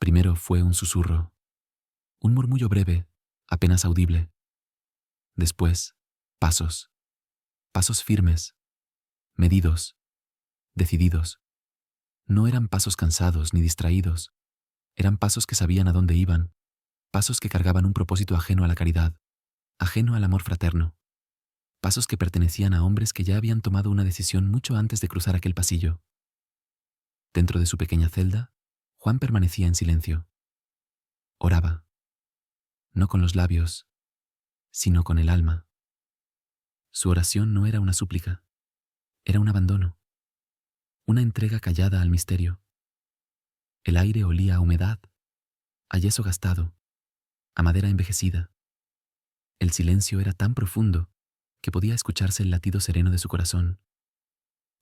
Primero fue un susurro, un murmullo breve, apenas audible. Después, pasos, pasos firmes, medidos, decididos. No eran pasos cansados ni distraídos, eran pasos que sabían a dónde iban, pasos que cargaban un propósito ajeno a la caridad, ajeno al amor fraterno, pasos que pertenecían a hombres que ya habían tomado una decisión mucho antes de cruzar aquel pasillo. Dentro de su pequeña celda, Juan permanecía en silencio. Oraba, no con los labios, sino con el alma. Su oración no era una súplica, era un abandono, una entrega callada al misterio. El aire olía a humedad, a yeso gastado, a madera envejecida. El silencio era tan profundo que podía escucharse el latido sereno de su corazón,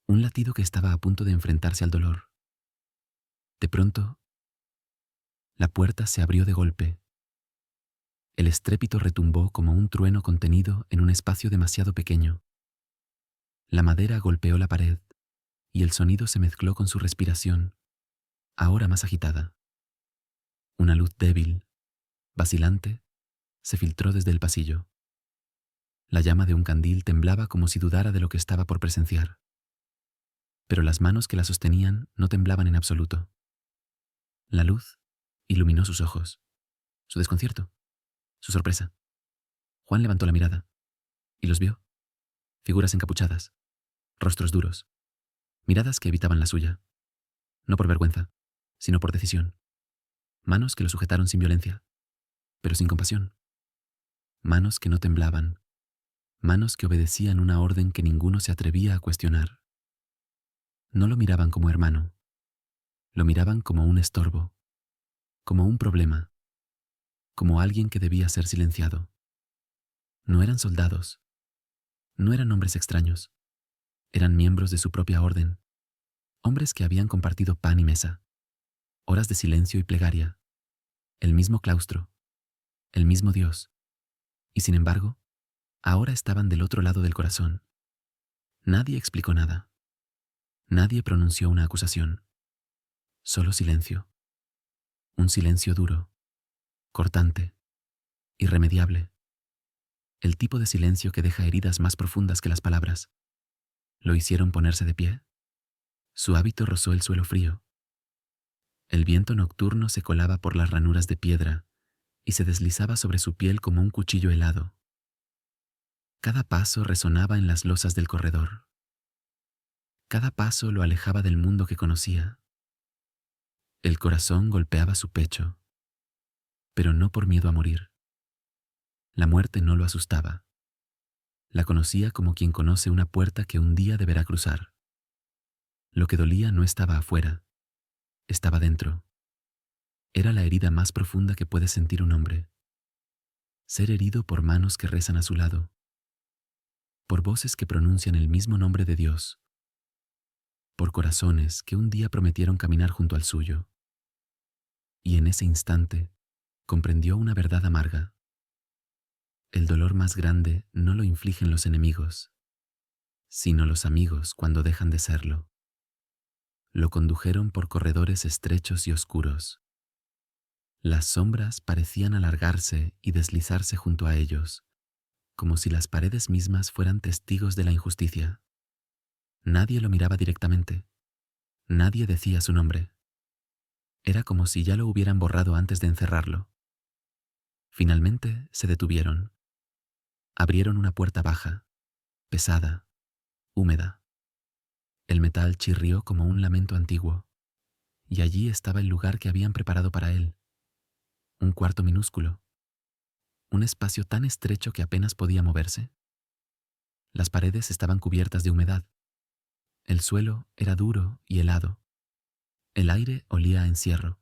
un latido que estaba a punto de enfrentarse al dolor. De pronto, la puerta se abrió de golpe. El estrépito retumbó como un trueno contenido en un espacio demasiado pequeño. La madera golpeó la pared y el sonido se mezcló con su respiración, ahora más agitada. Una luz débil, vacilante, se filtró desde el pasillo. La llama de un candil temblaba como si dudara de lo que estaba por presenciar. Pero las manos que la sostenían no temblaban en absoluto. La luz iluminó sus ojos, su desconcierto, su sorpresa. Juan levantó la mirada y los vio. Figuras encapuchadas, rostros duros, miradas que evitaban la suya, no por vergüenza, sino por decisión. Manos que lo sujetaron sin violencia, pero sin compasión. Manos que no temblaban, manos que obedecían una orden que ninguno se atrevía a cuestionar. No lo miraban como hermano, lo miraban como un estorbo, como un problema, como alguien que debía ser silenciado. No eran soldados, no eran hombres extraños, eran miembros de su propia orden, hombres que habían compartido pan y mesa, horas de silencio y plegaria, el mismo claustro, el mismo Dios, y sin embargo, ahora estaban del otro lado del corazón. Nadie explicó nada, nadie pronunció una acusación, solo silencio, un silencio duro, cortante, irremediable, el tipo de silencio que deja heridas más profundas que las palabras. Lo hicieron ponerse de pie. Su hábito rozó el suelo frío. El viento nocturno se colaba por las ranuras de piedra y se deslizaba sobre su piel como un cuchillo helado. Cada paso resonaba en las losas del corredor. Cada paso lo alejaba del mundo que conocía. El corazón golpeaba su pecho, pero no por miedo a morir. La muerte no lo asustaba. La conocía como quien conoce una puerta que un día deberá cruzar. Lo que dolía no estaba afuera, estaba dentro. Era la herida más profunda que puede sentir un hombre. Ser herido por manos que rezan a su lado, por voces que pronuncian el mismo nombre de Dios, por corazones que un día prometieron caminar junto al suyo. Y en ese instante comprendió una verdad amarga. El dolor más grande no lo infligen los enemigos, sino los amigos cuando dejan de serlo. Lo condujeron por corredores estrechos y oscuros. Las sombras parecían alargarse y deslizarse junto a ellos, como si las paredes mismas fueran testigos de la injusticia. Nadie lo miraba directamente. Nadie decía su nombre. Era como si ya lo hubieran borrado antes de encerrarlo. Finalmente se detuvieron. Abrieron una puerta baja, pesada, húmeda. El metal chirrió como un lamento antiguo, y allí estaba el lugar que habían preparado para él. Un cuarto minúsculo, un espacio tan estrecho que apenas podía moverse. Las paredes estaban cubiertas de humedad. El suelo era duro y helado. El aire olía a encierro,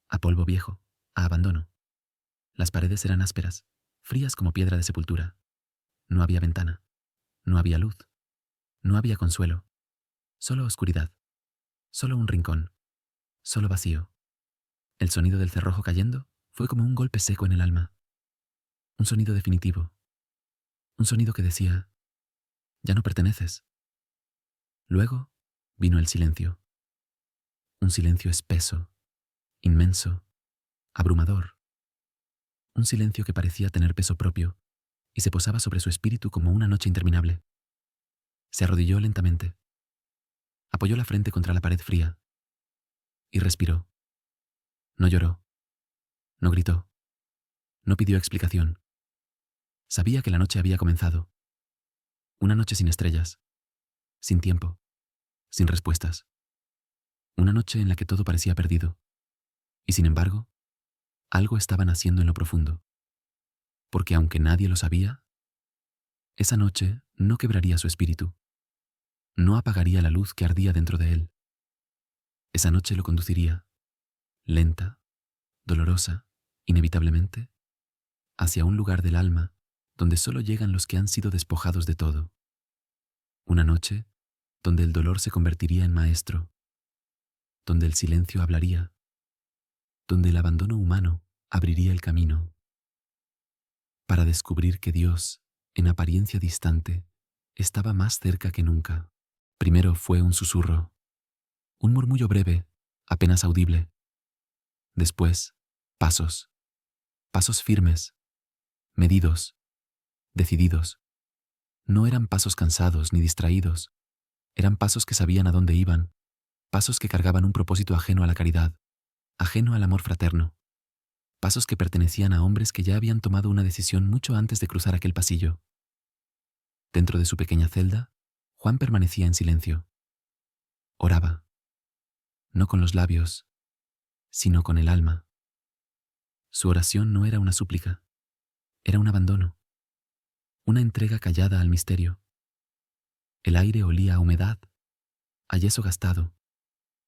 a polvo viejo, a abandono. Las paredes eran ásperas, frías como piedra de sepultura. No había ventana, no había luz, no había consuelo, solo oscuridad, solo un rincón, solo vacío. El sonido del cerrojo cayendo fue como un golpe seco en el alma. Un sonido definitivo, un sonido que decía, ya no perteneces. Luego vino el silencio, un silencio espeso, inmenso, abrumador. Un silencio que parecía tener peso propio y se posaba sobre su espíritu como una noche interminable. Se arrodilló lentamente, apoyó la frente contra la pared fría y respiró. No lloró, no gritó, no pidió explicación. Sabía que la noche había comenzado. Una noche sin estrellas, sin tiempo, sin respuestas. Una noche en la que todo parecía perdido. Y sin embargo, algo estaba naciendo en lo profundo. Porque aunque nadie lo sabía, esa noche no quebraría su espíritu. No apagaría la luz que ardía dentro de él. Esa noche lo conduciría, lenta, dolorosa, inevitablemente, hacia un lugar del alma donde solo llegan los que han sido despojados de todo. Una noche donde el dolor se convertiría en maestro, donde el silencio hablaría, donde el abandono humano abriría el camino, para descubrir que Dios, en apariencia distante, estaba más cerca que nunca. Primero fue un susurro, un murmullo breve, apenas audible. Después, pasos, pasos firmes, medidos, decididos. No eran pasos cansados ni distraídos, eran pasos que sabían a dónde iban, pasos que cargaban un propósito ajeno a la caridad, ajeno al amor fraterno, pasos que pertenecían a hombres que ya habían tomado una decisión mucho antes de cruzar aquel pasillo. Dentro de su pequeña celda, Juan permanecía en silencio. Oraba, no con los labios, sino con el alma. Su oración no era una súplica, era un abandono, una entrega callada al misterio. El aire olía a humedad, a yeso gastado,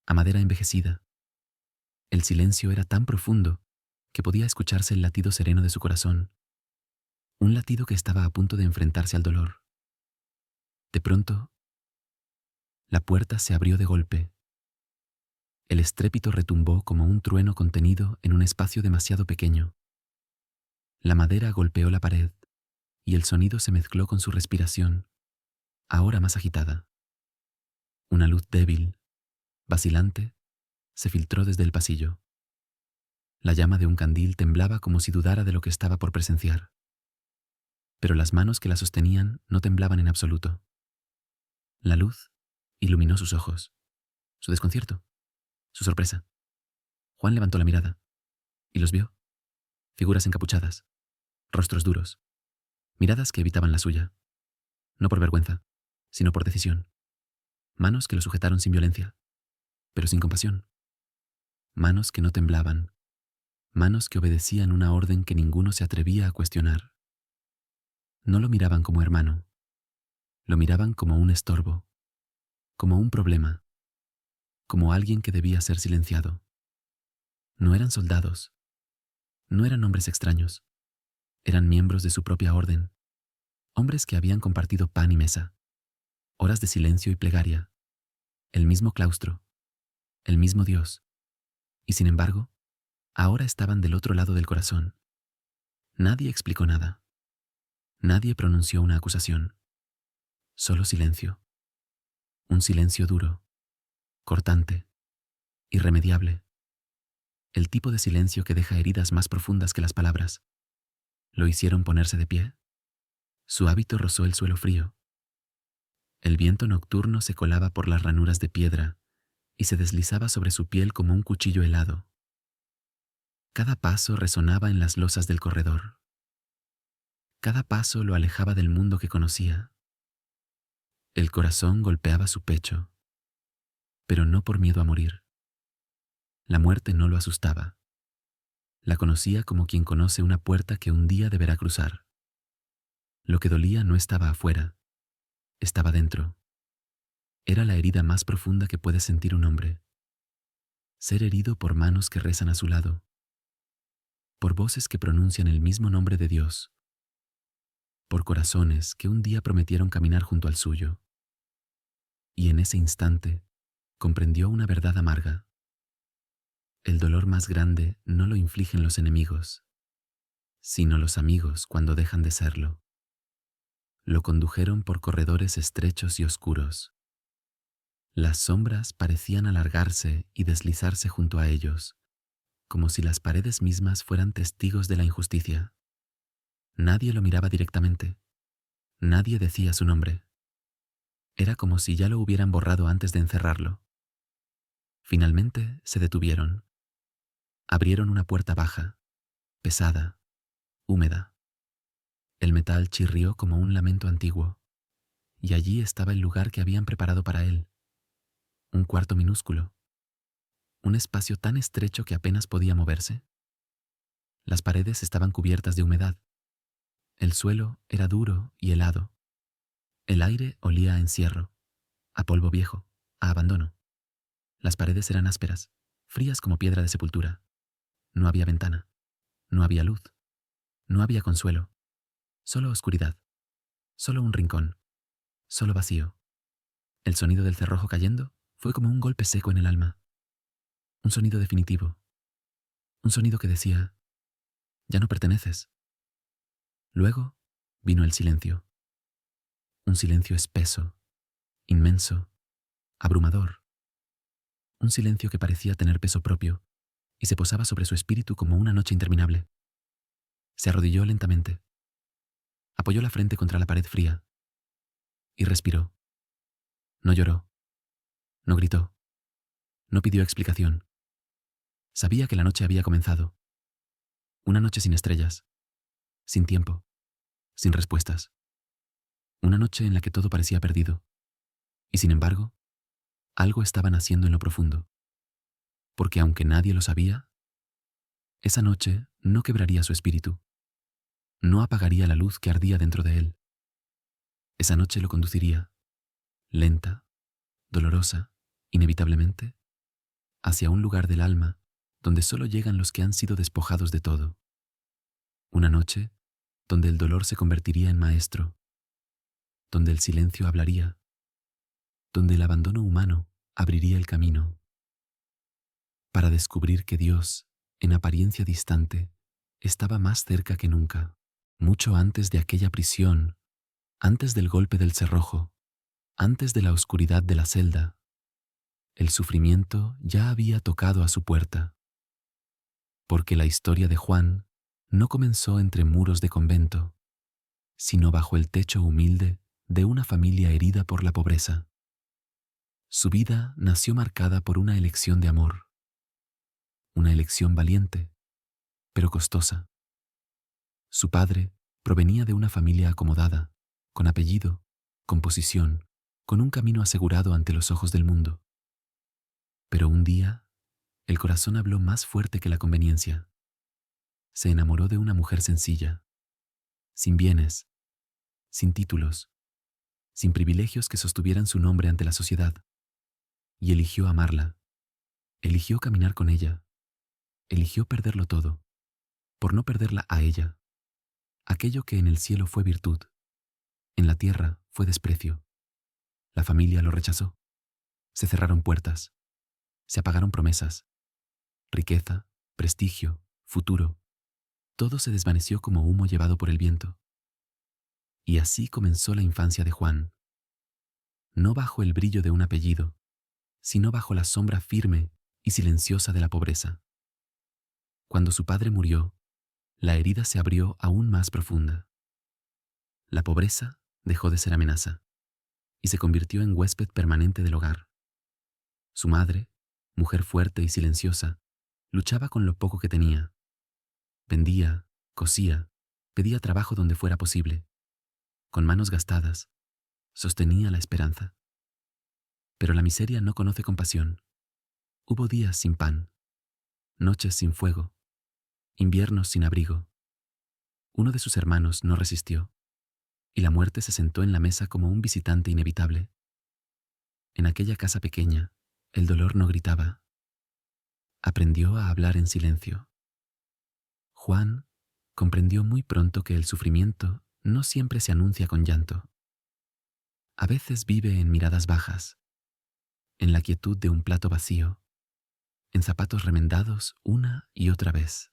a madera envejecida. El silencio era tan profundo que podía escucharse el latido sereno de su corazón, un latido que estaba a punto de enfrentarse al dolor. De pronto, la puerta se abrió de golpe. El estrépito retumbó como un trueno contenido en un espacio demasiado pequeño. La madera golpeó la pared y el sonido se mezcló con su respiración, ahora más agitada. Una luz débil, vacilante, se filtró desde el pasillo. La llama de un candil temblaba como si dudara de lo que estaba por presenciar. Pero las manos que la sostenían no temblaban en absoluto. La luz iluminó sus ojos, su desconcierto, su sorpresa. Juan levantó la mirada y los vio. Figuras encapuchadas, rostros duros, miradas que evitaban la suya, no por vergüenza, sino por decisión. Manos que lo sujetaron sin violencia, pero sin compasión. Manos que no temblaban, manos que obedecían una orden que ninguno se atrevía a cuestionar. No lo miraban como hermano, lo miraban como un estorbo, como un problema, como alguien que debía ser silenciado. No eran soldados, no eran hombres extraños, eran miembros de su propia orden, hombres que habían compartido pan y mesa, horas de silencio y plegaria, el mismo claustro, el mismo Dios, y sin embargo, ahora estaban del otro lado del corazón. Nadie explicó nada, nadie pronunció una acusación, solo silencio, un silencio duro, cortante, irremediable, el tipo de silencio que deja heridas más profundas que las palabras. Lo hicieron ponerse de pie. Su hábito rozó el suelo frío. El viento nocturno se colaba por las ranuras de piedra y se deslizaba sobre su piel como un cuchillo helado. Cada paso resonaba en las losas del corredor. Cada paso lo alejaba del mundo que conocía. El corazón golpeaba su pecho, pero no por miedo a morir. La muerte no lo asustaba. La conocía como quien conoce una puerta que un día deberá cruzar. Lo que dolía no estaba afuera, estaba dentro. Era la herida más profunda que puede sentir un hombre. Ser herido por manos que rezan a su lado, por voces que pronuncian el mismo nombre de Dios, por corazones que un día prometieron caminar junto al suyo. Y en ese instante comprendió una verdad amarga. El dolor más grande no lo infligen los enemigos, sino los amigos cuando dejan de serlo. Lo condujeron por corredores estrechos y oscuros. Las sombras parecían alargarse y deslizarse junto a ellos, como si las paredes mismas fueran testigos de la injusticia. Nadie lo miraba directamente. Nadie decía su nombre. Era como si ya lo hubieran borrado antes de encerrarlo. Finalmente se detuvieron. Abrieron una puerta baja, pesada, húmeda. El metal chirrió como un lamento antiguo, y allí estaba el lugar que habían preparado para él. Un cuarto minúsculo. Un espacio tan estrecho que apenas podía moverse. Las paredes estaban cubiertas de humedad. El suelo era duro y helado. El aire olía a encierro, a polvo viejo, a abandono. Las paredes eran ásperas, frías como piedra de sepultura. No había ventana, no había luz, no había consuelo. Solo oscuridad, solo un rincón, solo vacío. El sonido del cerrojo cayendo fue como un golpe seco en el alma. Un sonido definitivo. Un sonido que decía, ya no perteneces. Luego vino el silencio. Un silencio espeso, inmenso, abrumador. Un silencio que parecía tener peso propio y se posaba sobre su espíritu como una noche interminable. Se arrodilló lentamente. Apoyó la frente contra la pared fría y respiró. No lloró. No gritó. No pidió explicación. Sabía que la noche había comenzado. Una noche sin estrellas, sin tiempo, sin respuestas. Una noche en la que todo parecía perdido. Y sin embargo, algo estaba naciendo en lo profundo. Porque aunque nadie lo sabía, esa noche no quebraría su espíritu. No apagaría la luz que ardía dentro de él. Esa noche lo conduciría, lenta, dolorosa, inevitablemente, hacia un lugar del alma donde solo llegan los que han sido despojados de todo. Una noche donde el dolor se convertiría en maestro, donde el silencio hablaría, donde el abandono humano abriría el camino, para descubrir que Dios, en apariencia distante, estaba más cerca que nunca, mucho antes de aquella prisión, antes del golpe del cerrojo, antes de la oscuridad de la celda. El sufrimiento ya había tocado a su puerta, porque la historia de Juan no comenzó entre muros de convento, sino bajo el techo humilde de una familia herida por la pobreza. Su vida nació marcada por una elección de amor, una elección valiente, pero costosa. Su padre provenía de una familia acomodada, con apellido, con posición, con un camino asegurado ante los ojos del mundo. Pero un día, el corazón habló más fuerte que la conveniencia. Se enamoró de una mujer sencilla, sin bienes, sin títulos, sin privilegios que sostuvieran su nombre ante la sociedad, y eligió amarla, eligió caminar con ella, eligió perderlo todo, por no perderla a ella. Aquello que en el cielo fue virtud, en la tierra fue desprecio. La familia lo rechazó. Se cerraron puertas, se apagaron promesas. Riqueza, prestigio, futuro, todo se desvaneció como humo llevado por el viento. Y así comenzó la infancia de Juan. No bajo el brillo de un apellido, sino bajo la sombra firme y silenciosa de la pobreza. Cuando su padre murió, la herida se abrió aún más profunda. La pobreza dejó de ser amenaza y se convirtió en huésped permanente del hogar. Su madre, mujer fuerte y silenciosa, luchaba con lo poco que tenía. Vendía, cosía, pedía trabajo donde fuera posible. Con manos gastadas, sostenía la esperanza. Pero la miseria no conoce compasión. Hubo días sin pan, noches sin fuego, inviernos sin abrigo. Uno de sus hermanos no resistió, y la muerte se sentó en la mesa como un visitante inevitable. En aquella casa pequeña, el dolor no gritaba. Aprendió a hablar en silencio. Juan comprendió muy pronto que el sufrimiento no siempre se anuncia con llanto. A veces vive en miradas bajas, en la quietud de un plato vacío, en zapatos remendados una y otra vez.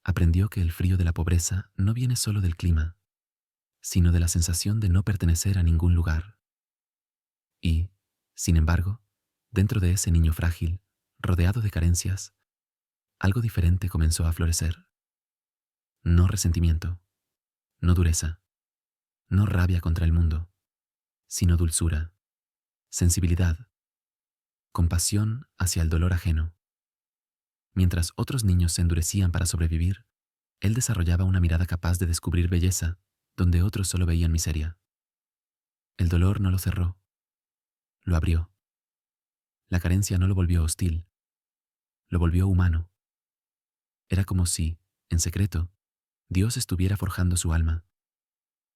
Aprendió que el frío de la pobreza no viene solo del clima, sino de la sensación de no pertenecer a ningún lugar. Y, sin embargo, dentro de ese niño frágil, rodeado de carencias, algo diferente comenzó a florecer. No resentimiento, no dureza, no rabia contra el mundo, sino dulzura, sensibilidad, compasión hacia el dolor ajeno. Mientras otros niños se endurecían para sobrevivir, él desarrollaba una mirada capaz de descubrir belleza donde otros solo veían miseria. El dolor no lo cerró, lo abrió. La carencia no lo volvió hostil, lo volvió humano. Era como si, en secreto, Dios estuviera forjando su alma,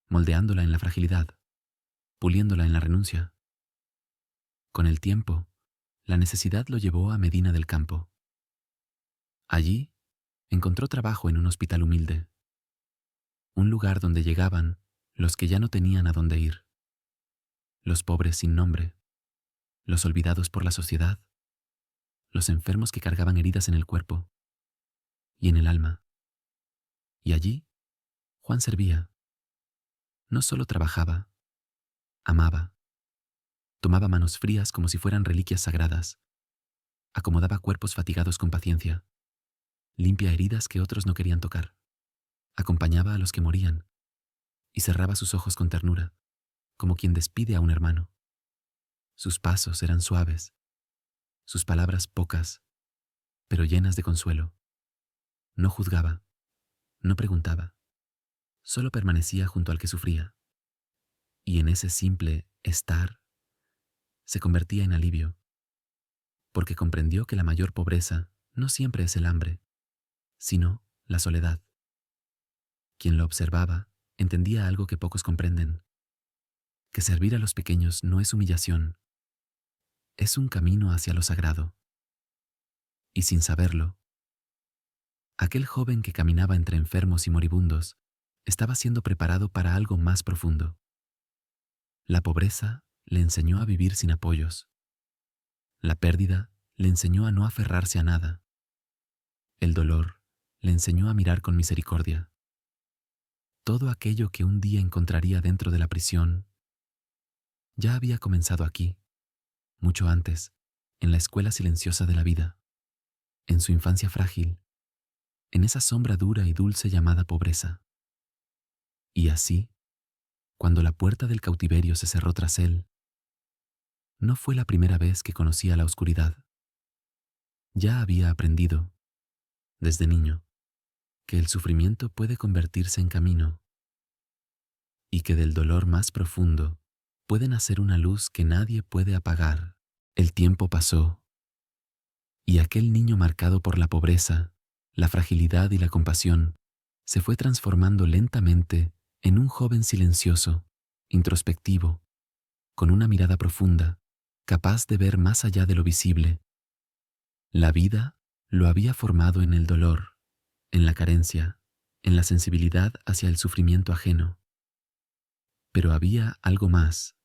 moldeándola en la fragilidad, puliéndola en la renuncia. Con el tiempo, la necesidad lo llevó a Medina del Campo. Allí, encontró trabajo en un hospital humilde, un lugar donde llegaban los que ya no tenían a dónde ir, los pobres sin nombre, los olvidados por la sociedad, los enfermos que cargaban heridas en el cuerpo y en el alma. Y allí, Juan servía. No solo trabajaba, amaba. Tomaba manos frías como si fueran reliquias sagradas. Acomodaba cuerpos fatigados con paciencia. Limpia heridas que otros no querían tocar. Acompañaba a los que morían y cerraba sus ojos con ternura, como quien despide a un hermano. Sus pasos eran suaves, sus palabras pocas, pero llenas de consuelo. No juzgaba, no preguntaba, solo permanecía junto al que sufría. Y en ese simple estar se convertía en alivio, porque comprendió que la mayor pobreza no siempre es el hambre, sino la soledad. Quien lo observaba entendía algo que pocos comprenden, que servir a los pequeños no es humillación, es un camino hacia lo sagrado. Y sin saberlo, aquel joven que caminaba entre enfermos y moribundos estaba siendo preparado para algo más profundo. La pobreza le enseñó a vivir sin apoyos. La pérdida le enseñó a no aferrarse a nada. El dolor le enseñó a mirar con misericordia. Todo aquello que un día encontraría dentro de la prisión ya había comenzado aquí, mucho antes, en la escuela silenciosa de la vida, en su infancia frágil, en esa sombra dura y dulce llamada pobreza. Y así, cuando la puerta del cautiverio se cerró tras él, no fue la primera vez que conocía la oscuridad. Ya había aprendido, desde niño, que el sufrimiento puede convertirse en camino y que del dolor más profundo puede nacer una luz que nadie puede apagar. El tiempo pasó y aquel niño marcado por la pobreza, la fragilidad y la compasión se fue transformando lentamente en un joven silencioso, introspectivo, con una mirada profunda, capaz de ver más allá de lo visible. La vida lo había formado en el dolor, en la carencia, en la sensibilidad hacia el sufrimiento ajeno. Pero había algo más,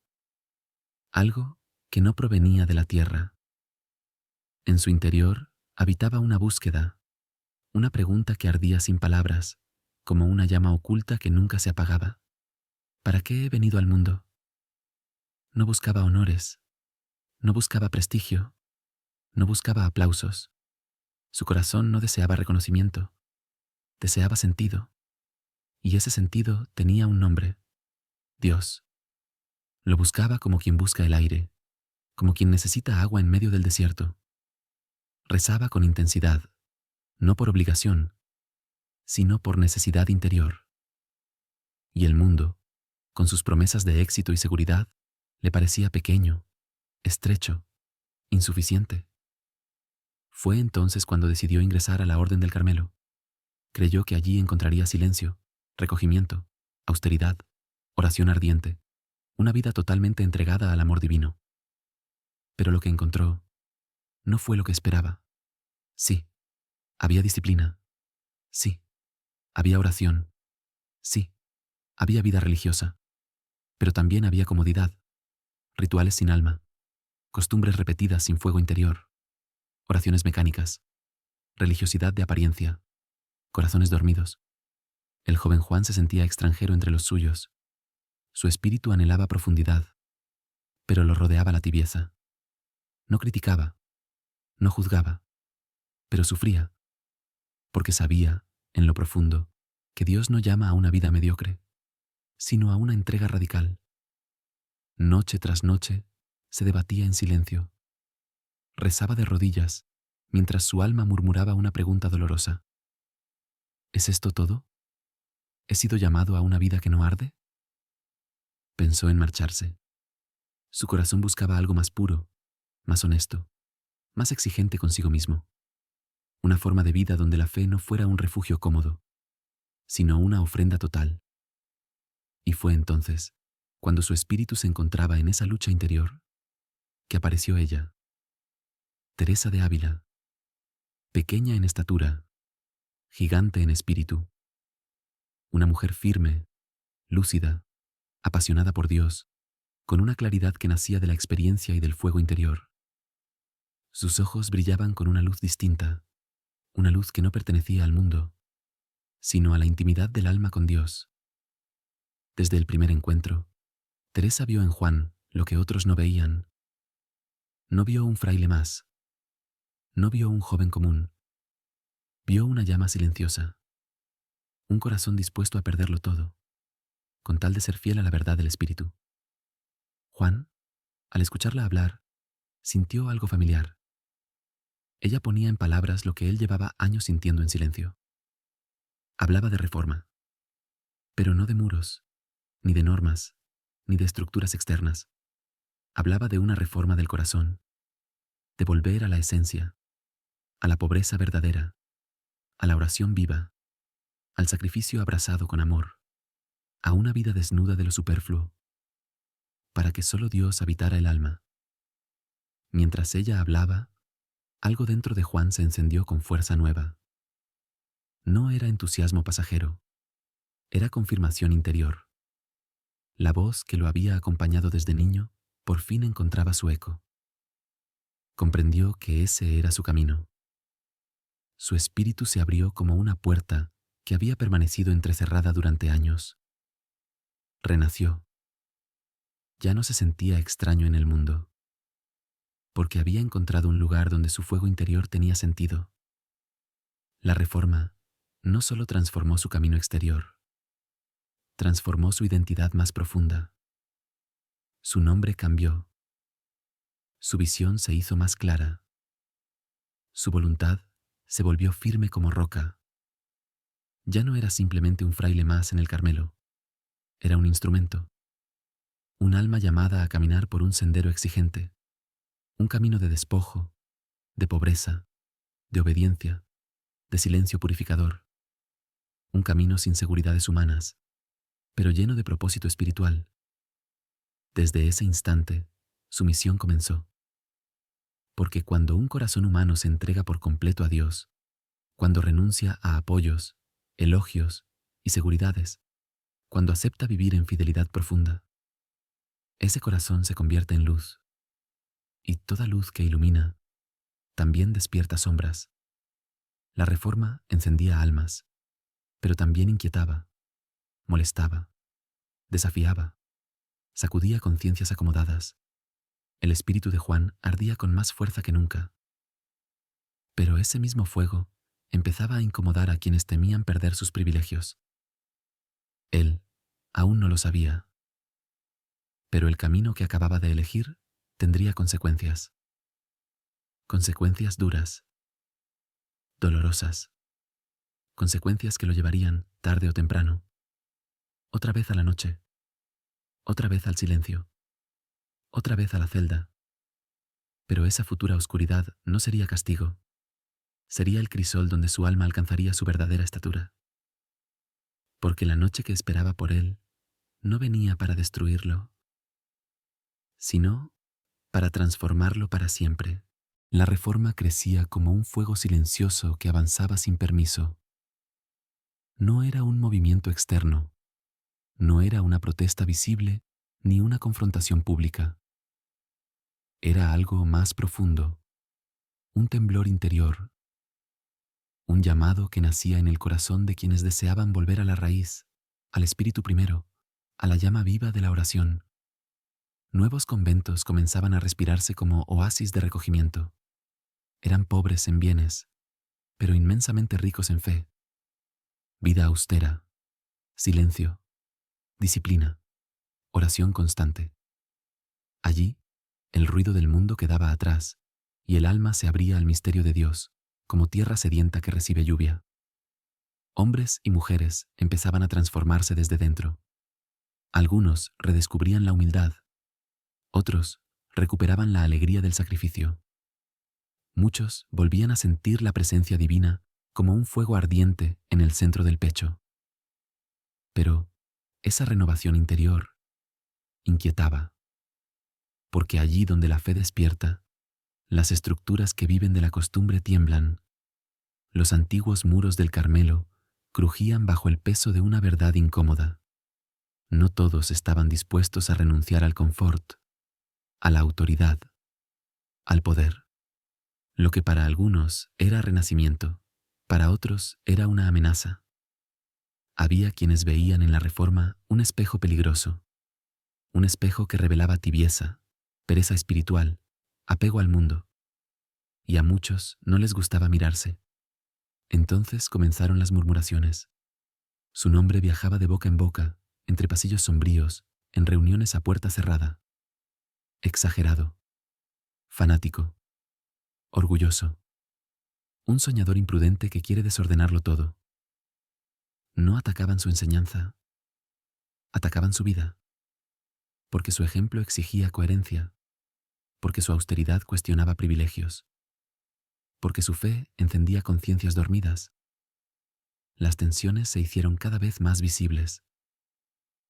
algo que no provenía de la tierra. En su interior habitaba una búsqueda, una pregunta que ardía sin palabras, como una llama oculta que nunca se apagaba. ¿Para qué he venido al mundo? No buscaba honores, no buscaba prestigio, no buscaba aplausos. Su corazón no deseaba reconocimiento, deseaba sentido. Y ese sentido tenía un nombre: Dios. Lo buscaba como quien busca el aire, como quien necesita agua en medio del desierto. Rezaba con intensidad, no por obligación, sino por necesidad interior. Y el mundo, con sus promesas de éxito y seguridad, le parecía pequeño, estrecho, insuficiente. Fue entonces cuando decidió ingresar a la Orden del Carmelo. Creyó que allí encontraría silencio, recogimiento, austeridad, oración ardiente, una vida totalmente entregada al amor divino. Pero lo que encontró no fue lo que esperaba. Sí, había disciplina. Sí, había oración. Sí, había vida religiosa. Pero también había comodidad, rituales sin alma, costumbres repetidas sin fuego interior, oraciones mecánicas, religiosidad de apariencia, corazones dormidos. El joven Juan se sentía extranjero entre los suyos. Su espíritu anhelaba profundidad, pero lo rodeaba la tibieza. No criticaba, no juzgaba, pero sufría. porque sabía, en lo profundo, que Dios no llama a una vida mediocre, sino a una entrega radical. Noche tras noche se debatía en silencio. Rezaba de rodillas, mientras su alma murmuraba una pregunta dolorosa. ¿Es esto todo? ¿He sido llamado a una vida que no arde? Pensó en marcharse. Su corazón buscaba algo más puro, más honesto, más exigente consigo mismo. Una forma de vida donde la fe no fuera un refugio cómodo, sino una ofrenda total. Y fue entonces, cuando su espíritu se encontraba en esa lucha interior, que apareció ella, Teresa de Ávila, pequeña en estatura, gigante en espíritu, una mujer firme, lúcida, apasionada por Dios, con una claridad que nacía de la experiencia y del fuego interior. Sus ojos brillaban con una luz distinta, una luz que no pertenecía al mundo, sino a la intimidad del alma con Dios. Desde el primer encuentro, Teresa vio en Juan lo que otros no veían. No vio un fraile más, no vio un joven común, vio una llama silenciosa, un corazón dispuesto a perderlo todo, con tal de ser fiel a la verdad del Espíritu. Juan, al escucharla hablar, sintió algo familiar. Ella ponía en palabras lo que él llevaba años sintiendo en silencio. Hablaba de reforma, pero no de muros, ni de normas, ni de estructuras externas. Hablaba de una reforma del corazón, de volver a la esencia, a la pobreza verdadera, a la oración viva, al sacrificio abrazado con amor, a una vida desnuda de lo superfluo, para que solo Dios habitara el alma. Mientras ella hablaba, algo dentro de Juan se encendió con fuerza nueva. No era entusiasmo pasajero, era confirmación interior. La voz que lo había acompañado desde niño por fin encontraba su eco. Comprendió que ese era su camino. Su espíritu se abrió como una puerta que había permanecido entrecerrada durante años. Renació. Ya no se sentía extraño en el mundo, porque había encontrado un lugar donde su fuego interior tenía sentido. La reforma no solo transformó su camino exterior, transformó su identidad más profunda. Su nombre cambió. Su visión se hizo más clara. Su voluntad se volvió firme como roca. Ya no era simplemente un fraile más en el Carmelo. Era un instrumento. Un alma llamada a caminar por un sendero exigente. Un camino de despojo, de pobreza, de obediencia, de silencio purificador. Un camino sin seguridades humanas, pero lleno de propósito espiritual. Desde ese instante, su misión comenzó. Porque cuando un corazón humano se entrega por completo a Dios, cuando renuncia a apoyos, elogios y seguridades, cuando acepta vivir en fidelidad profunda, ese corazón se convierte en luz. Y toda luz que ilumina también despierta sombras. La reforma encendía almas, pero también inquietaba, molestaba, desafiaba, sacudía conciencias acomodadas. El espíritu de Juan ardía con más fuerza que nunca. Pero ese mismo fuego empezaba a incomodar a quienes temían perder sus privilegios. Él aún no lo sabía, pero el camino que acababa de elegir tendría consecuencias. Consecuencias duras, dolorosas, consecuencias que lo llevarían, tarde o temprano, otra vez a la noche, otra vez al silencio, otra vez a la celda. Pero esa futura oscuridad no sería castigo, sería el crisol donde su alma alcanzaría su verdadera estatura. Porque la noche que esperaba por él no venía para destruirlo, sino para transformarlo para siempre. La reforma crecía como un fuego silencioso que avanzaba sin permiso. No era un movimiento externo, no era una protesta visible ni una confrontación pública. Era algo más profundo, un temblor interior, un llamado que nacía en el corazón de quienes deseaban volver a la raíz, al espíritu primero, a la llama viva de la oración. Nuevos conventos comenzaban a respirarse como oasis de recogimiento. Eran pobres en bienes, pero inmensamente ricos en fe. Vida austera, silencio, disciplina, oración constante. Allí, el ruido del mundo quedaba atrás y el alma se abría al misterio de Dios, como tierra sedienta que recibe lluvia. Hombres y mujeres empezaban a transformarse desde dentro. Algunos redescubrían la humildad, otros recuperaban la alegría del sacrificio. Muchos volvían a sentir la presencia divina como un fuego ardiente en el centro del pecho. Pero esa renovación interior inquietaba, porque allí donde la fe despierta, las estructuras que viven de la costumbre tiemblan. Los antiguos muros del Carmelo crujían bajo el peso de una verdad incómoda. No todos estaban dispuestos a renunciar al confort, a la autoridad, al poder. Lo que para algunos era renacimiento, para otros era una amenaza. Había quienes veían en la Reforma un espejo peligroso, un espejo que revelaba tibieza, pereza espiritual, apego al mundo. Y a muchos no les gustaba mirarse. Entonces comenzaron las murmuraciones. Su nombre viajaba de boca en boca, entre pasillos sombríos, en reuniones a puerta cerrada. Exagerado, fanático, orgulloso. Un soñador imprudente que quiere desordenarlo todo. No atacaban su enseñanza, atacaban su vida, porque su ejemplo exigía coherencia, porque su austeridad cuestionaba privilegios, porque su fe encendía conciencias dormidas. Las tensiones se hicieron cada vez más visibles.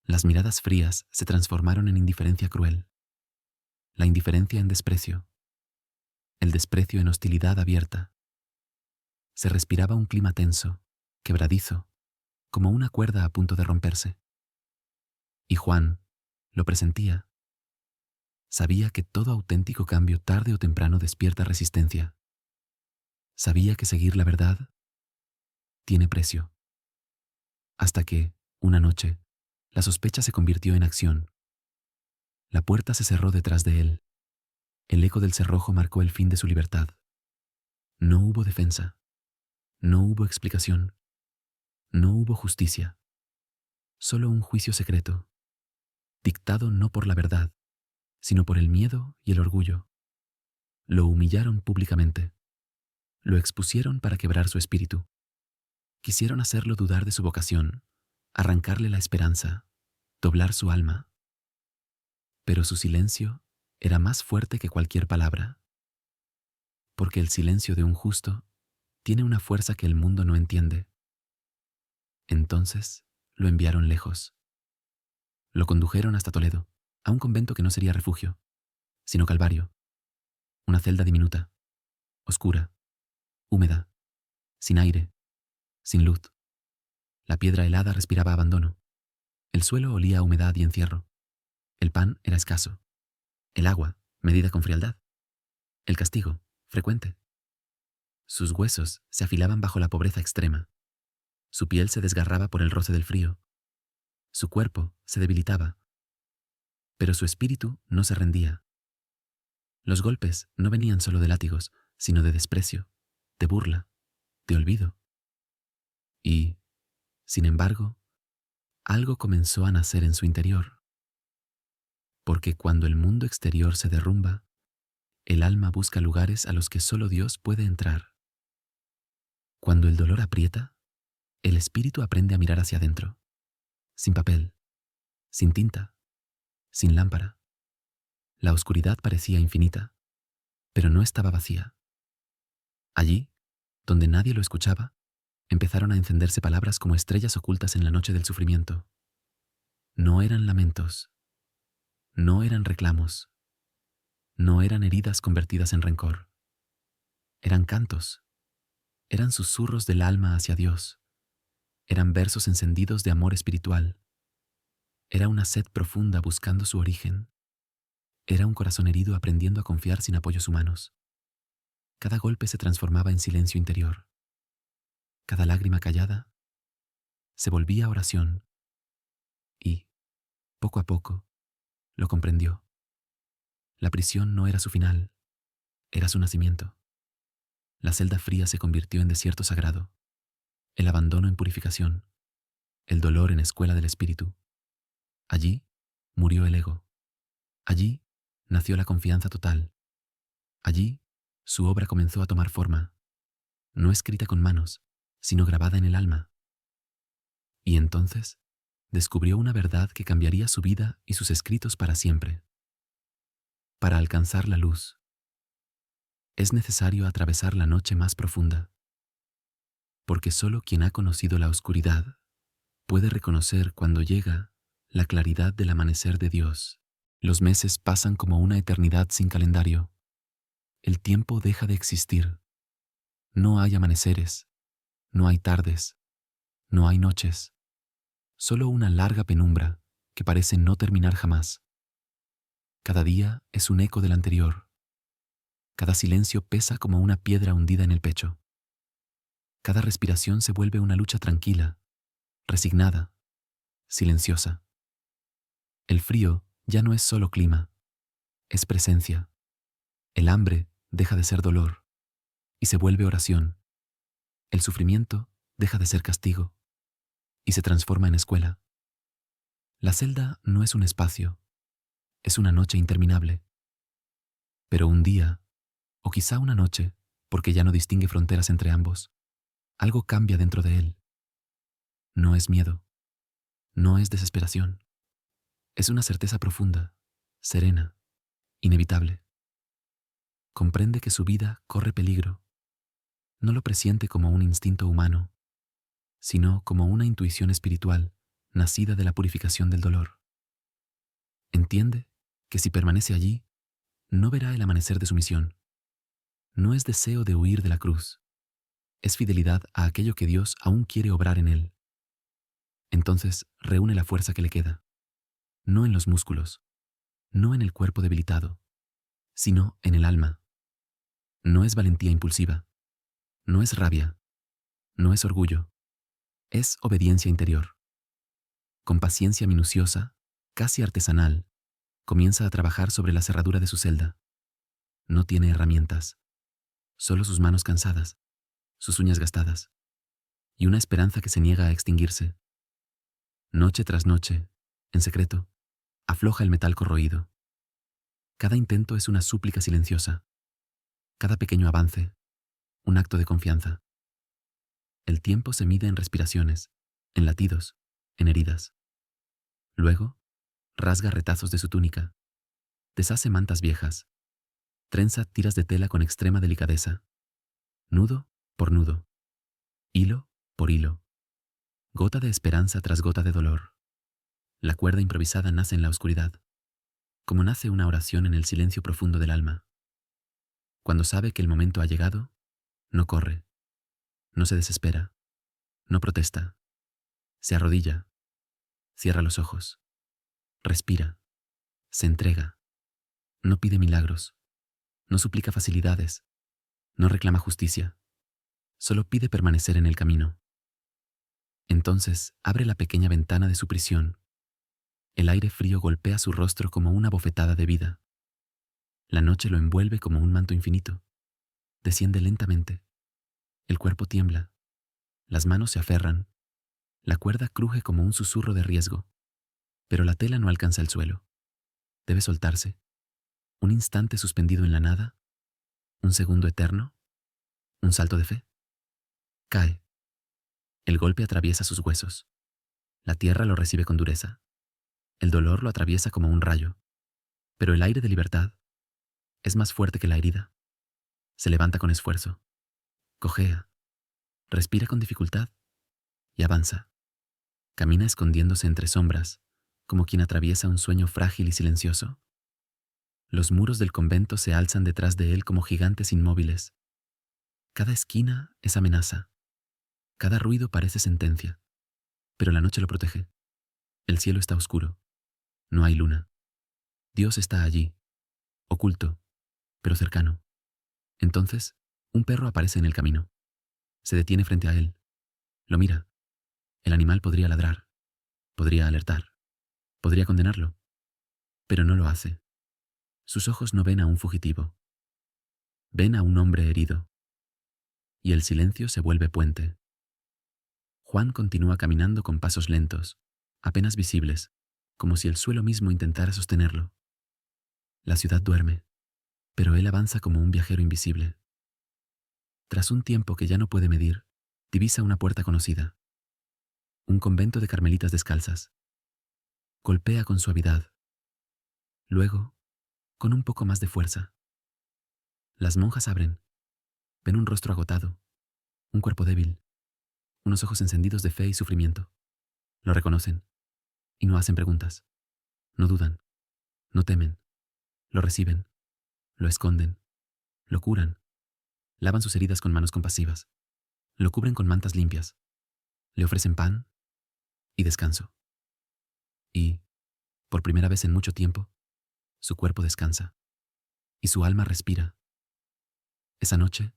Las miradas frías se transformaron en indiferencia cruel, la indiferencia en desprecio, el desprecio en hostilidad abierta. Se respiraba un clima tenso, quebradizo, como una cuerda a punto de romperse. Y Juan lo presentía. Sabía que todo auténtico cambio tarde o temprano despierta resistencia. Sabía que seguir la verdad tiene precio. Hasta que, una noche, la sospecha se convirtió en acción. La puerta se cerró detrás de él. El eco del cerrojo marcó el fin de su libertad. No hubo defensa. No hubo explicación. No hubo justicia. Solo un juicio secreto, dictado no por la verdad, sino por el miedo y el orgullo. Lo humillaron públicamente. Lo expusieron para quebrar su espíritu. Quisieron hacerlo dudar de su vocación, arrancarle la esperanza, doblar su alma. Pero su silencio era más fuerte que cualquier palabra, porque el silencio de un justo tiene una fuerza que el mundo no entiende. Entonces lo enviaron lejos. Lo condujeron hasta Toledo, a un convento que no sería refugio, sino calvario. Una celda diminuta, oscura, húmeda, sin aire, sin luz. La piedra helada respiraba abandono. El suelo olía a humedad y encierro. El pan era escaso. El agua, medida con frialdad. El castigo, frecuente. Sus huesos se afilaban bajo la pobreza extrema. Su piel se desgarraba por el roce del frío. Su cuerpo se debilitaba. Pero su espíritu no se rendía. Los golpes no venían solo de látigos, sino de desprecio, de burla, de olvido. Y, sin embargo, algo comenzó a nacer en su interior. Porque cuando el mundo exterior se derrumba, el alma busca lugares a los que solo Dios puede entrar. Cuando el dolor aprieta, el espíritu aprende a mirar hacia adentro, sin papel, sin tinta, sin lámpara. La oscuridad parecía infinita, pero no estaba vacía. Allí, donde nadie lo escuchaba, empezaron a encenderse palabras como estrellas ocultas en la noche del sufrimiento. No eran lamentos, no eran reclamos, no eran heridas convertidas en rencor. Eran cantos, eran susurros del alma hacia Dios, eran versos encendidos de amor espiritual. Era una sed profunda buscando su origen. Era un corazón herido aprendiendo a confiar sin apoyos humanos. Cada golpe se transformaba en silencio interior. Cada lágrima callada se volvía oración. Y, poco a poco, lo comprendió. La prisión no era su final, era su nacimiento. La celda fría se convirtió en desierto sagrado, el abandono en purificación, el dolor en escuela del espíritu. Allí murió el ego. Allí nació la confianza total. Allí su obra comenzó a tomar forma, no escrita con manos, sino grabada en el alma. Y entonces descubrió una verdad que cambiaría su vida y sus escritos para siempre. Para alcanzar la luz, es necesario atravesar la noche más profunda, porque solo quien ha conocido la oscuridad puede reconocer cuando llega la claridad del amanecer de Dios. Los meses pasan como una eternidad sin calendario. El tiempo deja de existir. No hay amaneceres, no hay tardes, no hay noches, solo una larga penumbra que parece no terminar jamás. Cada día es un eco del anterior. Cada silencio pesa como una piedra hundida en el pecho. Cada respiración se vuelve una lucha tranquila, resignada, silenciosa. El frío ya no es solo clima, es presencia. El hambre deja de ser dolor y se vuelve oración. El sufrimiento deja de ser castigo y se transforma en escuela. La celda no es un espacio, es una noche interminable. Pero un día, o quizá una noche, porque ya no distingue fronteras entre ambos, algo cambia dentro de él. No es miedo, no es desesperación, es una certeza profunda, serena, inevitable. Comprende que su vida corre peligro. No lo presiente como un instinto humano, sino como una intuición espiritual nacida de la purificación del dolor. Entiende que si permanece allí, no verá el amanecer de su misión. No es deseo de huir de la cruz, es fidelidad a aquello que Dios aún quiere obrar en él. Entonces reúne la fuerza que le queda, no en los músculos, no en el cuerpo debilitado, sino en el alma. No es valentía impulsiva, no es rabia, no es orgullo, es obediencia interior. Con paciencia minuciosa, casi artesanal, comienza a trabajar sobre la cerradura de su celda. No tiene herramientas, solo sus manos cansadas, sus uñas gastadas, y una esperanza que se niega a extinguirse. Noche tras noche, en secreto, afloja el metal corroído. Cada intento es una súplica silenciosa. Cada pequeño avance, un acto de confianza. El tiempo se mide en respiraciones, en latidos, en heridas. Luego, rasga retazos de su túnica, deshace mantas viejas, trenza tiras de tela con extrema delicadeza, nudo por nudo, hilo por hilo, gota de esperanza tras gota de dolor. La cuerda improvisada nace en la oscuridad, como nace una oración en el silencio profundo del alma. Cuando sabe que el momento ha llegado, no corre, no se desespera, no protesta, se arrodilla, cierra los ojos, respira, se entrega, no pide milagros, no suplica facilidades, no reclama justicia, solo pide permanecer en el camino. Entonces abre la pequeña ventana de su prisión. El aire frío golpea su rostro como una bofetada de vida. La noche lo envuelve como un manto infinito. Desciende lentamente. El cuerpo tiembla. Las manos se aferran. La cuerda cruje como un susurro de riesgo. Pero la tela no alcanza el suelo. Debe soltarse. Un instante suspendido en la nada. Un segundo eterno. Un salto de fe. Cae. El golpe atraviesa sus huesos. La tierra lo recibe con dureza. El dolor lo atraviesa como un rayo. Pero el aire de libertad es más fuerte que la herida. Se levanta con esfuerzo. Cojea. Respira con dificultad. Y avanza. Camina escondiéndose entre sombras, como quien atraviesa un sueño frágil y silencioso. Los muros del convento se alzan detrás de él como gigantes inmóviles. Cada esquina es amenaza. Cada ruido parece sentencia. Pero la noche lo protege. El cielo está oscuro. No hay luna. Dios está allí, oculto, pero cercano. Entonces, un perro aparece en el camino. Se detiene frente a él. Lo mira. El animal podría ladrar, podría alertar, podría condenarlo, pero no lo hace. Sus ojos no ven a un fugitivo. Ven a un hombre herido. y el silencio se vuelve puente. Juan continúa caminando con pasos lentos, apenas visibles, como si el suelo mismo intentara sostenerlo. La ciudad duerme, pero él avanza como un viajero invisible. Tras un tiempo que ya no puede medir, divisa una puerta conocida. Un convento de carmelitas descalzas. Golpea con suavidad. Luego, con un poco más de fuerza. Las monjas abren. Ven un rostro agotado, un cuerpo débil, unos ojos encendidos de fe y sufrimiento. Lo reconocen y no hacen preguntas. No dudan, no temen. Lo reciben, lo esconden, lo curan. Lavan sus heridas con manos compasivas. Lo cubren con mantas limpias. Le ofrecen pan y descanso. Y, por primera vez en mucho tiempo, su cuerpo descansa y su alma respira. Esa noche,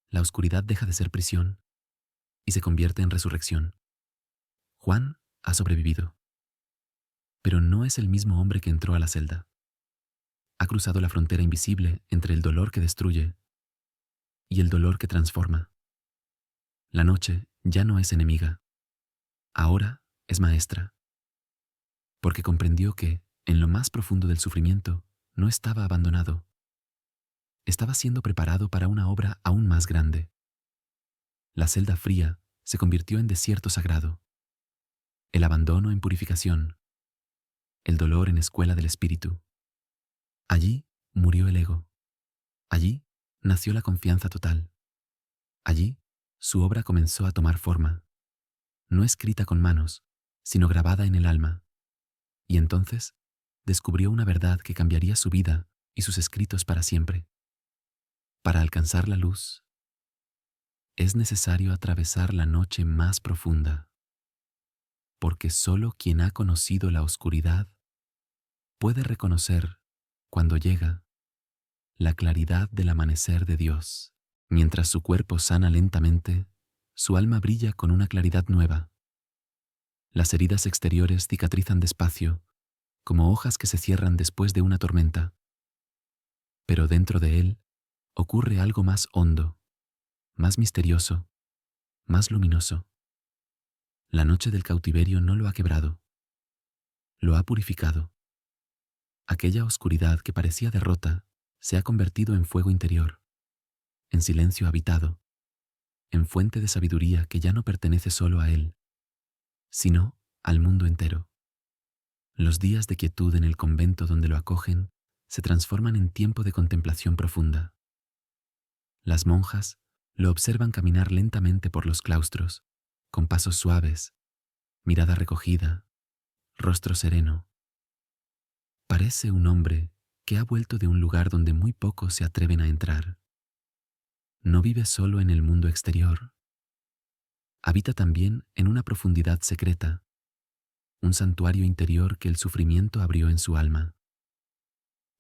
la oscuridad deja de ser prisión y se convierte en resurrección. Juan ha sobrevivido, pero no es el mismo hombre que entró a la celda. Ha cruzado la frontera invisible entre el dolor que destruye y el dolor que transforma. La noche ya no es enemiga, ahora es maestra, porque comprendió que, en lo más profundo del sufrimiento, no estaba abandonado. Estaba siendo preparado para una obra aún más grande. La celda fría se convirtió en desierto sagrado, el abandono en purificación, el dolor en escuela del espíritu. Allí murió el ego. Allí nació la confianza total. Allí su obra comenzó a tomar forma, no escrita con manos, sino grabada en el alma. Y entonces descubrió una verdad que cambiaría su vida y sus escritos para siempre. Para alcanzar la luz, es necesario atravesar la noche más profunda, porque solo quien ha conocido la oscuridad puede reconocer, cuando llega, la claridad del amanecer de Dios. Mientras su cuerpo sana lentamente, su alma brilla con una claridad nueva. Las heridas exteriores cicatrizan despacio, como hojas que se cierran después de una tormenta. Pero dentro de él ocurre algo más hondo, más misterioso, más luminoso. La noche del cautiverio no lo ha quebrado, lo ha purificado. Aquella oscuridad que parecía derrota se ha convertido en fuego interior, en silencio habitado, en fuente de sabiduría que ya no pertenece solo a él, sino al mundo entero. Los días de quietud en el convento donde lo acogen se transforman en tiempo de contemplación profunda. Las monjas lo observan caminar lentamente por los claustros, con pasos suaves, mirada recogida, rostro sereno. Parece un hombre que ha vuelto de un lugar donde muy pocos se atreven a entrar. No vive solo en el mundo exterior. Habita también en una profundidad secreta, un santuario interior que el sufrimiento abrió en su alma.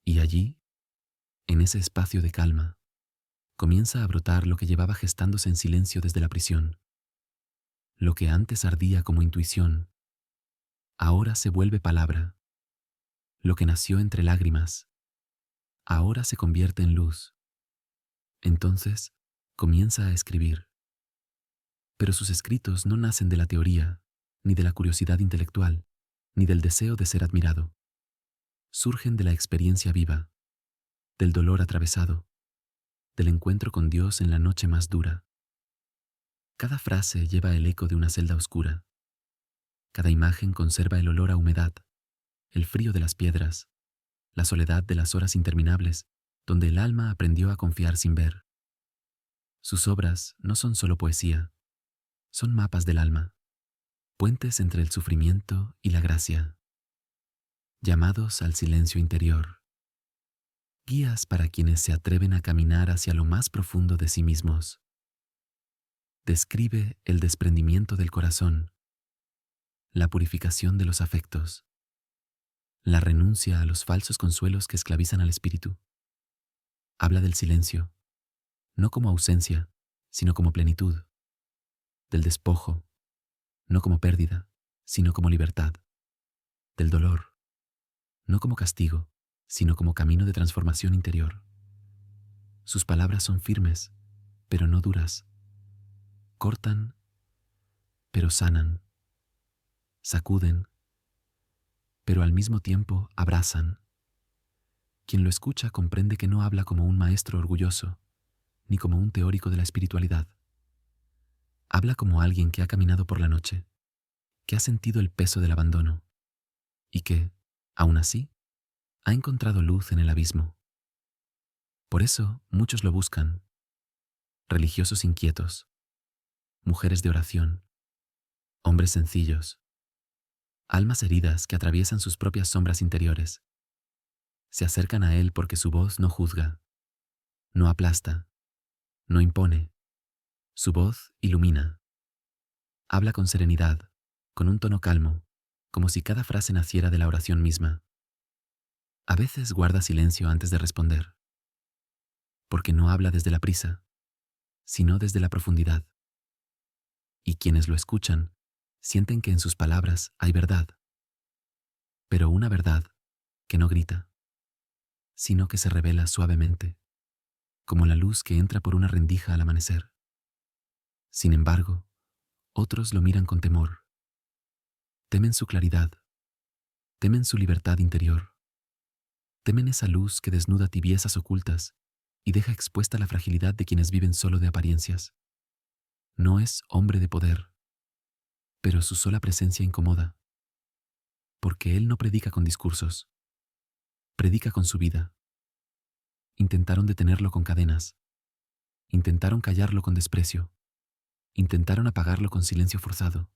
Y allí, en ese espacio de calma, comienza a brotar lo que llevaba gestándose en silencio desde la prisión. Lo que antes ardía como intuición, ahora se vuelve palabra. Lo que nació entre lágrimas, ahora se convierte en luz. Entonces, comienza a escribir. Pero sus escritos no nacen de la teoría, ni de la curiosidad intelectual, ni del deseo de ser admirado. Surgen de la experiencia viva, del dolor atravesado, del encuentro con Dios en la noche más dura. Cada frase lleva el eco de una celda oscura. Cada imagen conserva el olor a humedad, el frío de las piedras, la soledad de las horas interminables, donde el alma aprendió a confiar sin ver. Sus obras no son solo poesía, son mapas del alma, puentes entre el sufrimiento y la gracia, llamados al silencio interior, guías para quienes se atreven a caminar hacia lo más profundo de sí mismos. Describe el desprendimiento del corazón, la purificación de los afectos, la renuncia a los falsos consuelos que esclavizan al espíritu. Habla del silencio, no como ausencia, sino como plenitud, del despojo, no como pérdida, sino como libertad, del dolor, no como castigo, sino como camino de transformación interior. Sus palabras son firmes, pero no duras. cortan, pero sanan, sacuden, pero al mismo tiempo abrazan. Quien lo escucha comprende que no habla como un maestro orgulloso, ni como un teórico de la espiritualidad. Habla como alguien que ha caminado por la noche, que ha sentido el peso del abandono, y que, aún así, ha encontrado luz en el abismo. Por eso muchos lo buscan: religiosos inquietos, mujeres de oración, hombres sencillos, almas heridas que atraviesan sus propias sombras interiores. Se acercan a él porque su voz no juzga, no aplasta, no impone. Su voz ilumina. Habla con serenidad, con un tono calmo, como si cada frase naciera de la oración misma. A veces guarda silencio antes de responder, porque no habla desde la prisa, sino desde la profundidad. Y quienes lo escuchan sienten que en sus palabras hay verdad, pero una verdad que no grita, sino que se revela suavemente, como la luz que entra por una rendija al amanecer. Sin embargo, otros lo miran con temor. Temen su claridad, temen su libertad interior, temen esa luz que desnuda tibiezas ocultas y deja expuesta la fragilidad de quienes viven solo de apariencias. No es hombre de poder, pero su sola presencia incomoda, porque él no predica con discursos, predica con su vida. Intentaron detenerlo con cadenas, intentaron callarlo con desprecio, intentaron apagarlo con silencio forzado,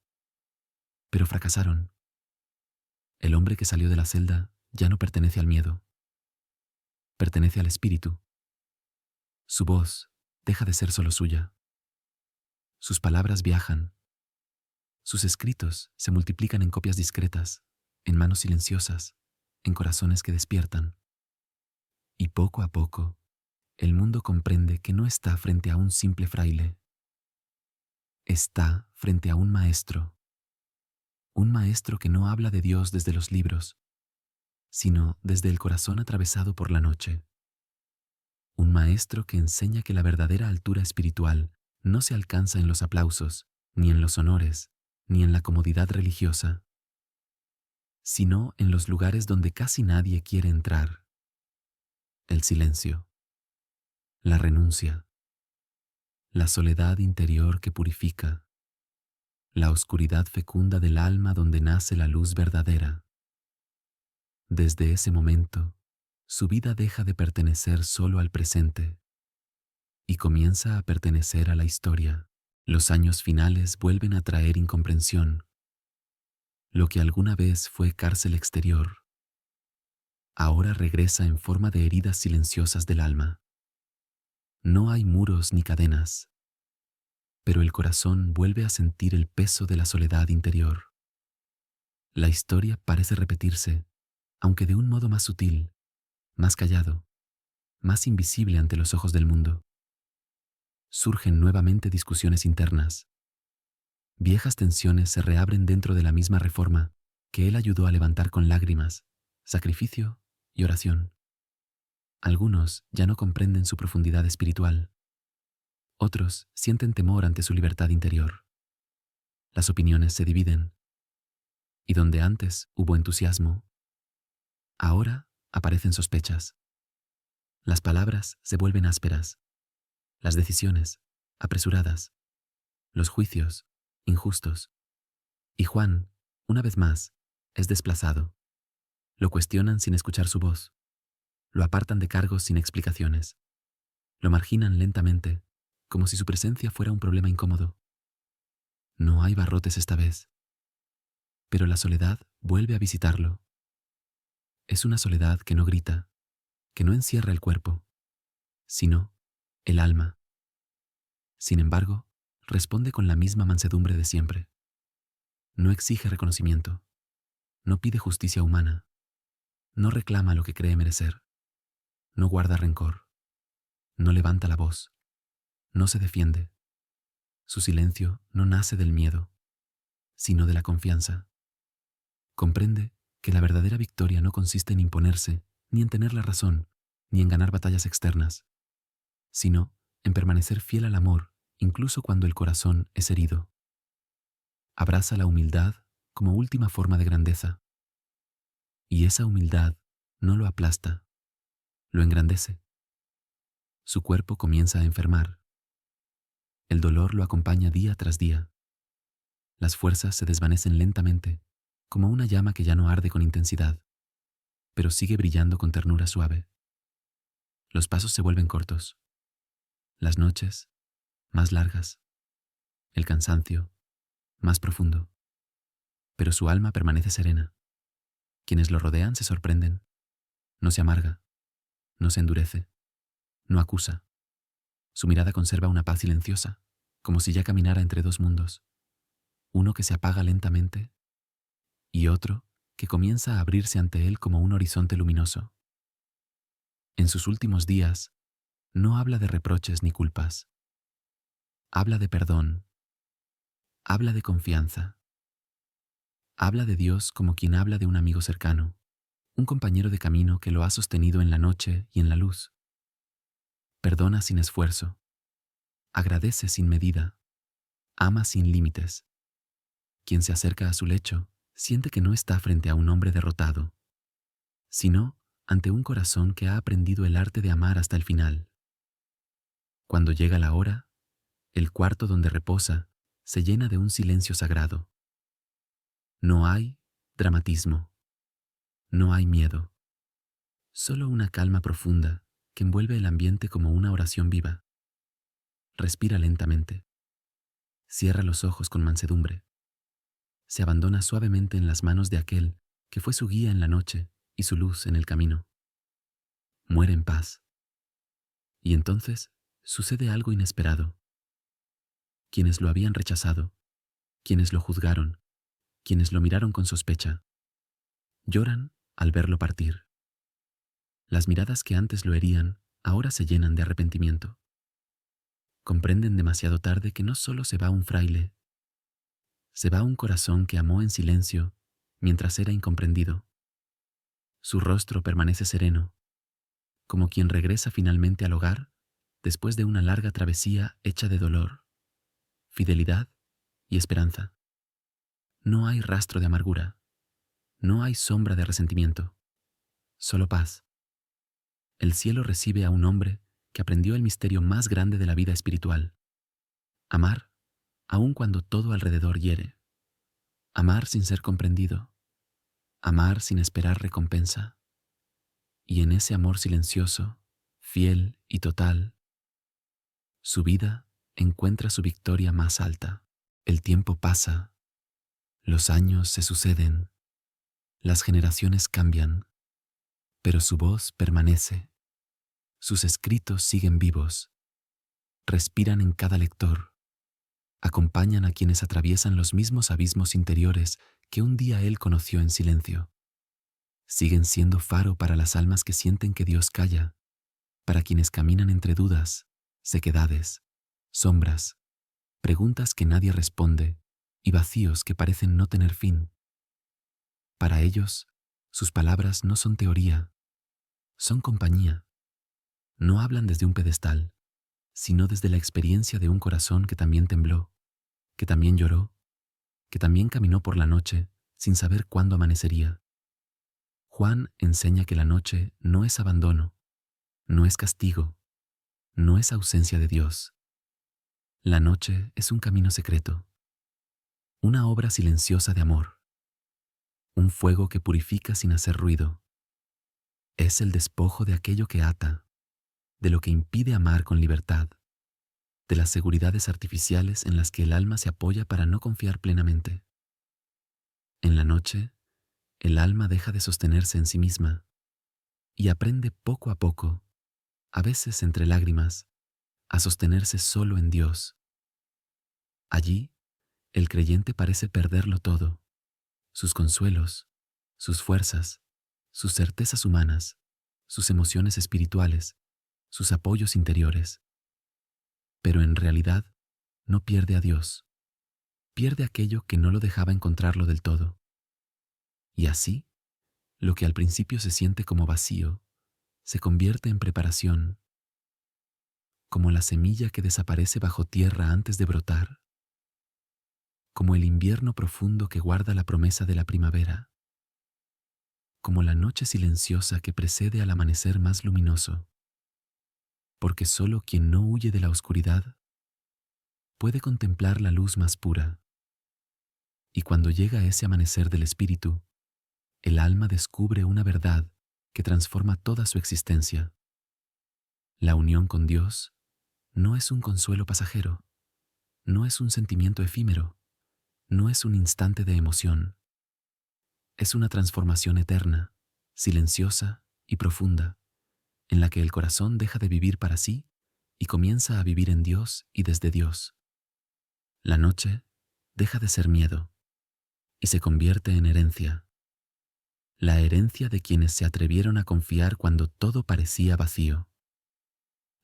pero fracasaron. El hombre que salió de la celda ya no pertenece al miedo, pertenece al espíritu. Su voz deja de ser solo suya. Sus palabras viajan. Sus escritos se multiplican en copias discretas, en manos silenciosas, en corazones que despiertan. Y poco a poco, el mundo comprende que no está frente a un simple fraile. Está frente a un maestro que no habla de Dios desde los libros, sino desde el corazón atravesado por la noche. Un maestro que enseña que la verdadera altura espiritual no se alcanza en los aplausos, ni en los honores, ni en la comodidad religiosa, sino en los lugares donde casi nadie quiere entrar: el silencio, la renuncia, la soledad interior que purifica, la oscuridad fecunda del alma donde nace la luz verdadera. Desde ese momento, su vida deja de pertenecer solo al presente y comienza a pertenecer a la historia. Los años finales vuelven a traer incomprensión. Lo que alguna vez fue cárcel exterior, ahora regresa en forma de heridas silenciosas del alma. No hay muros ni cadenas, pero el corazón vuelve a sentir el peso de la soledad interior. La historia parece repetirse, aunque de un modo más sutil, más callado, más invisible ante los ojos del mundo. Surgen nuevamente discusiones internas. Viejas tensiones se reabren dentro de la misma reforma que él ayudó a levantar con lágrimas, sacrificio y oración. Algunos ya no comprenden su profundidad espiritual. Otros sienten temor ante su libertad interior. Las opiniones se dividen. Y donde antes hubo entusiasmo, ahora aparecen sospechas. Las palabras se vuelven ásperas. Las decisiones, apresuradas. Los juicios, injustos. Y Juan, una vez más, es desplazado. Lo cuestionan sin escuchar su voz. Lo apartan de cargos sin explicaciones. Lo marginan lentamente, como si su presencia fuera un problema incómodo. No hay barrotes esta vez. Pero la soledad vuelve a visitarlo. Es una soledad que no grita, que no encierra el cuerpo, sino el alma. Sin embargo, responde con la misma mansedumbre de siempre. No exige reconocimiento, no pide justicia humana, no reclama lo que cree merecer, no guarda rencor, no levanta la voz, no se defiende. Su silencio no nace del miedo, sino de la confianza. Comprende que la verdadera victoria no consiste en imponerse, ni en tener la razón, ni en ganar batallas externas, sino en permanecer fiel al amor incluso cuando el corazón es herido. Abraza la humildad como última forma de grandeza. Y esa humildad no lo aplasta, lo engrandece. Su cuerpo comienza a enfermar. El dolor lo acompaña día tras día. Las fuerzas se desvanecen lentamente, como una llama que ya no arde con intensidad, pero sigue brillando con ternura suave. Los pasos se vuelven cortos. Las noches, más largas. El cansancio, más profundo. Pero su alma permanece serena. Quienes lo rodean se sorprenden. No se amarga, no se endurece, no acusa. Su mirada conserva una paz silenciosa, como si ya caminara entre dos mundos. Uno que se apaga lentamente y otro que comienza a abrirse ante él como un horizonte luminoso. En sus últimos días, no habla de reproches ni culpas. Habla de perdón. Habla de confianza. Habla de Dios como quien habla de un amigo cercano, un compañero de camino que lo ha sostenido en la noche y en la luz. Perdona sin esfuerzo. Agradece sin medida. Ama sin límites. Quien se acerca a su lecho siente que no está frente a un hombre derrotado, sino ante un corazón que ha aprendido el arte de amar hasta el final. Cuando llega la hora, el cuarto donde reposa se llena de un silencio sagrado. No hay dramatismo, no hay miedo, solo una calma profunda que envuelve el ambiente como una oración viva. Respira lentamente, cierra los ojos con mansedumbre, se abandona suavemente en las manos de aquel que fue su guía en la noche y su luz en el camino. Muere en paz. Y entonces sucede algo inesperado. Quienes lo habían rechazado, quienes lo juzgaron, quienes lo miraron con sospecha, lloran al verlo partir. Las miradas que antes lo herían ahora se llenan de arrepentimiento. Comprenden demasiado tarde que no solo se va un fraile, se va un corazón que amó en silencio mientras era incomprendido. Su rostro permanece sereno, como quien regresa finalmente al hogar después de una larga travesía hecha de dolor, fidelidad y esperanza. No hay rastro de amargura, no hay sombra de resentimiento, solo paz. El cielo recibe a un hombre que aprendió el misterio más grande de la vida espiritual: amar aun cuando todo alrededor hiere, amar sin ser comprendido, amar sin esperar recompensa. Y en ese amor silencioso, fiel y total, su vida encuentra su victoria más alta. El tiempo pasa, los años se suceden, las generaciones cambian, pero su voz permanece, sus escritos siguen vivos, respiran en cada lector, acompañan a quienes atraviesan los mismos abismos interiores que un día él conoció en silencio. Siguen siendo faro para las almas que sienten que Dios calla, para quienes caminan entre dudas, sequedades, sombras, preguntas que nadie responde y vacíos que parecen no tener fin. Para ellos, sus palabras no son teoría, son compañía. No hablan desde un pedestal, sino desde la experiencia de un corazón que también tembló, que también lloró, que también caminó por la noche sin saber cuándo amanecería. Juan enseña que la noche no es abandono, no es castigo, no es ausencia de Dios. La noche es un camino secreto, una obra silenciosa de amor, un fuego que purifica sin hacer ruido. Es el despojo de aquello que ata, de lo que impide amar con libertad, de las seguridades artificiales en las que el alma se apoya para no confiar plenamente. En la noche, el alma deja de sostenerse en sí misma y aprende poco a poco, a veces entre lágrimas, a sostenerse solo en Dios. Allí, el creyente parece perderlo todo: sus consuelos, sus fuerzas, sus certezas humanas, sus emociones espirituales, sus apoyos interiores. Pero en realidad, no pierde a Dios, pierde aquello que no lo dejaba encontrarlo del todo. Y así, lo que al principio se siente como vacío, se convierte en preparación. como la semilla que desaparece bajo tierra antes de brotar, como el invierno profundo que guarda la promesa de la primavera, como la noche silenciosa que precede al amanecer más luminoso, porque solo quien no huye de la oscuridad puede contemplar la luz más pura. Y cuando llega ese amanecer del espíritu, el alma descubre una verdad que transforma toda su existencia. La unión con Dios no es un consuelo pasajero, no es un sentimiento efímero, no es un instante de emoción. Es una transformación eterna, silenciosa y profunda, en la que el corazón deja de vivir para sí y comienza a vivir en Dios y desde Dios. La noche deja de ser miedo y se convierte en herencia. La herencia de quienes se atrevieron a confiar cuando todo parecía vacío.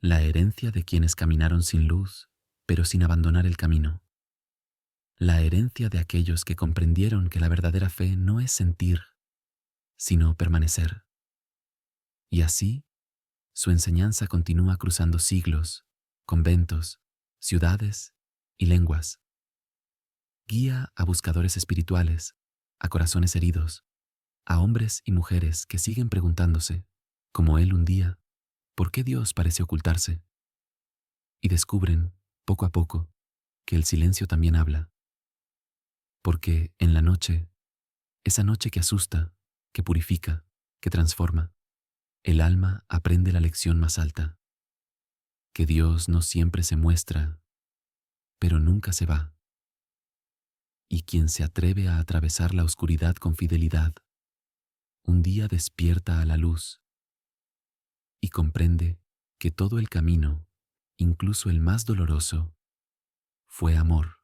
La herencia de quienes caminaron sin luz, pero sin abandonar el camino. La herencia de aquellos que comprendieron que la verdadera fe no es sentir, sino permanecer. Y así, su enseñanza continúa cruzando siglos, conventos, ciudades y lenguas. Guía a buscadores espirituales, a corazones heridos, a hombres y mujeres que siguen preguntándose, como él un día, ¿por qué Dios parece ocultarse? Y descubren, poco a poco, que el silencio también habla. Porque en la noche, esa noche que asusta, que purifica, que transforma, el alma aprende la lección más alta, que Dios no siempre se muestra, pero nunca se va. Y quien se atreve a atravesar la oscuridad con fidelidad, un día despierta a la luz y comprende que todo el camino, incluso el más doloroso, fue amor.